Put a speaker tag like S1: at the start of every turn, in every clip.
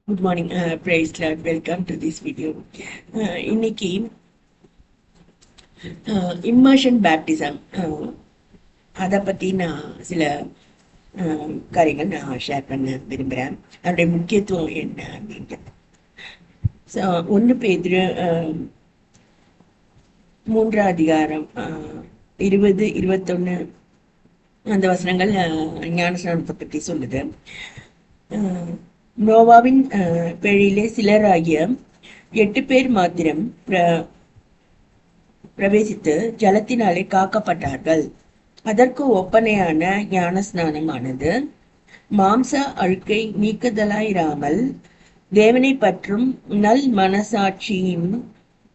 S1: Good morning, praise Lord. Welcome to this video. இன்னைக்கு immersion baptism அதை பற்றி நான் சில காரியங்கள் நான் ஷேர் பண்ண விரும்புகிறேன். அதனுடைய முக்கியத்துவம் என்ன அப்படின்ட்டு. ஸோ 1 பேதுரு 3ஆம் அதிகாரம் 20, 21 அந்த வசனங்கள் ஞானஸ்நானத்தை பற்றி சொல்லுது. நோவாவின் பேழிலே சிலராகிய 8 பேர் மாத்திரம் பிரவேசித்து ஜலத்தினாலே காக்கப்பட்டார்கள். அதற்கு ஒப்பனையான ஞான ஸ்நானமானது மாம்ச அழுக்கை நீக்குதலாயிராமல் தேவனை பற்றும் நல் மனசாட்சியின்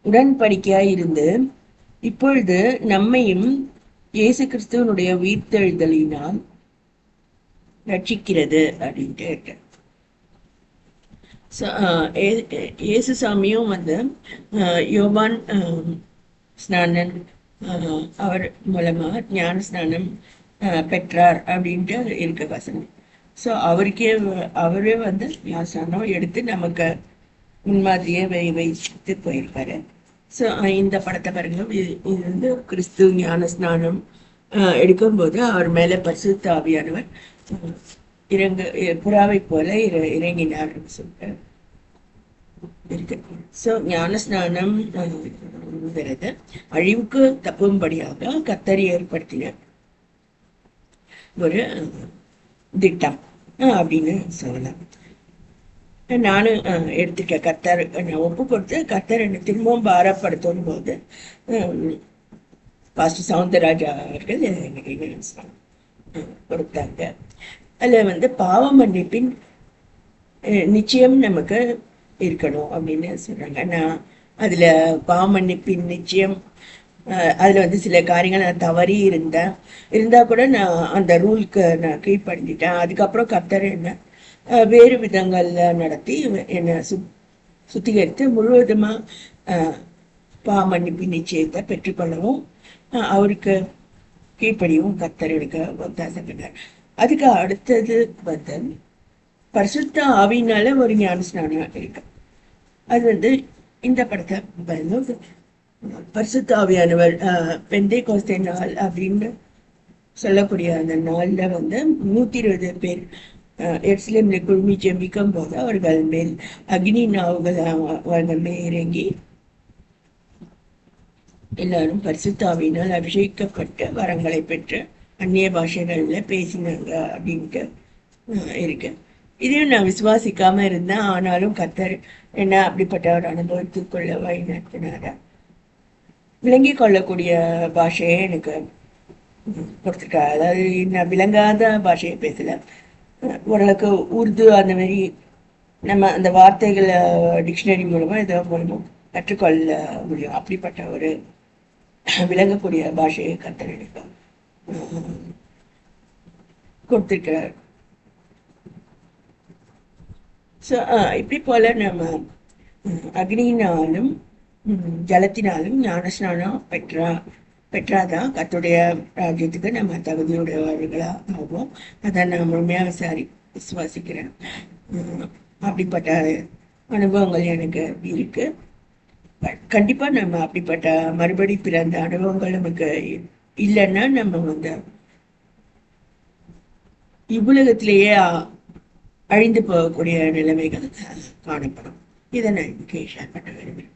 S1: உடன்படிக்கையாயிருந்து இப்பொழுது நம்மையும் இயேசு கிறிஸ்துவனுடைய உயிர்த்தெழுதலினால் ரட்சிக்கிறது அப்படின்ட்டு. இயேசு சாமியும் யோவான் ஸ்நானன் அவர் மூலமா ஞான ஸ்நானம் பெற்றார் அப்படின்ட்டு இருக்க வசனம். ஸோ அவரே ஞான ஸ்நானம் எடுத்து நமக்கு முன்மாதிரியே வைத்து போயிருக்காரு. ஸோ இந்த படத்தை பாருங்க. இது கிறிஸ்து ஞான ஸ்நானம் எடுக்கும்போது அவர் மேல பரிசுத்த ஆவியானவர் புறாவை போல இறங்கினார்னு சொல்லிட்டு இருக்கு. ஸோ ஞான ஸ்நானம் அழிவுக்கு தப்பும்படியாக கர்த்தர் ஏற்படுத்தின ஒரு திட்டம் அப்படின்னு சொல்லலாம். நானும் எடுத்துருக்கேன். கர்த்தர் நான் ஒப்பு கொடுத்து கர்த்தர் என்னை திரும்பவும் பாரப்படுத்தும் போது பாஸ்டர் சவுந்தரராஜா அவர்கள் எனக்கு கொடுத்தாங்க. அதுல பாவ மன்னிப்பின் நிச்சயம் நமக்கு இருக்கணும் அப்படின்னு சொல்றாங்க. நான் அதுல பாவ மன்னிப்பின் நிச்சயம் அதுல சில காரியங்கள் நான் தவறி இருந்தா கூட நான் அந்த ரூலுக்கு நான் கீழ்படுத்திட்டேன். அதுக்கப்புறம் கர்த்தர் என்ன வேறு விதங்கள்ல நடத்தி என்னை சுத்திகரித்து முழுவதுமா பாவ மன்னிப்பின் நிச்சயத்தை பெற்றுக்கொள்ளவும் அவருக்கு கீழ்ப்படியும் கர்த்தர் எனக்கு ஒத்தாசை பண்ணார். அதுக்கு அடுத்தது பரிசுத்த ஆவியினால ஒரு ஞான ஸ்நானம் இருக்கு. அது இந்த படத்தை பரிசுத்த ஆவியானவர் பெந்தேகோஸ்தே நாள் அப்படின்னு சொல்லக்கூடிய அந்த நாள்ல 120 பேர் எருசலேம்ல குழுமி ஜெபிக்கும் போது அவர்கள் மேல் அக்னி நாவுகள் அவர்கள் மேல் இறங்கி எல்லாரும் பரிசுத்த ஆவியினால் அபிஷேகிக்கப்பட்ட வரங்களை பெற்று அந்நிய பாஷைகள்ல பேசினாங்க அப்படின்ட்டு இருக்கு. இதையும் நான் விசுவாசிக்காம இருந்தேன். ஆனாலும் கர்த்தர் என்ன அப்படிப்பட்ட ஒரு அனுபவத்துக்குள்ள வழி நடத்தினார. விளங்கி கொள்ளக்கூடிய பாஷையே எனக்கு கொடுத்துருக்கா. அதாவது நான் விளங்காத பாஷையை பேசல. ஓரளவுக்கு உருது அந்த மாதிரி நம்ம அந்த வார்த்தைகளை டிக்ஷனரி மூலமா ஏதோ மூலமா கற்றுக்கொள்ள முடியும். அப்படிப்பட்ட ஒரு விளங்கக்கூடிய பாஷையை கர்த்தர் எனக்கு கொடுத்திருக்கிறார். ஸோ இப்படி போல நம்ம அக்னியினாலும் ஜலத்தினாலும் ஞானஸ்நானம் பெற்றாதான் கர்த்தருடைய ராஜ்யத்துக்கு நம்ம தகுதியுடையவர்களா ஆகும். அதை நான் முழுமையாக விசுவாசிக்கிறேன். அப்படிப்பட்ட அனுபவங்கள் எனக்கு இருக்கு. கண்டிப்பா நம்ம அப்படிப்பட்ட மறுபடி பிறந்த அனுபவங்கள் நமக்கு இல்லைன்னா நம்ம இவ்வுலகத்திலேயே அழிந்து போகக்கூடிய நிலைமைகள் காணப்படும். இதை நான் ஷேர் பண்ண விரும்புகிறேன்.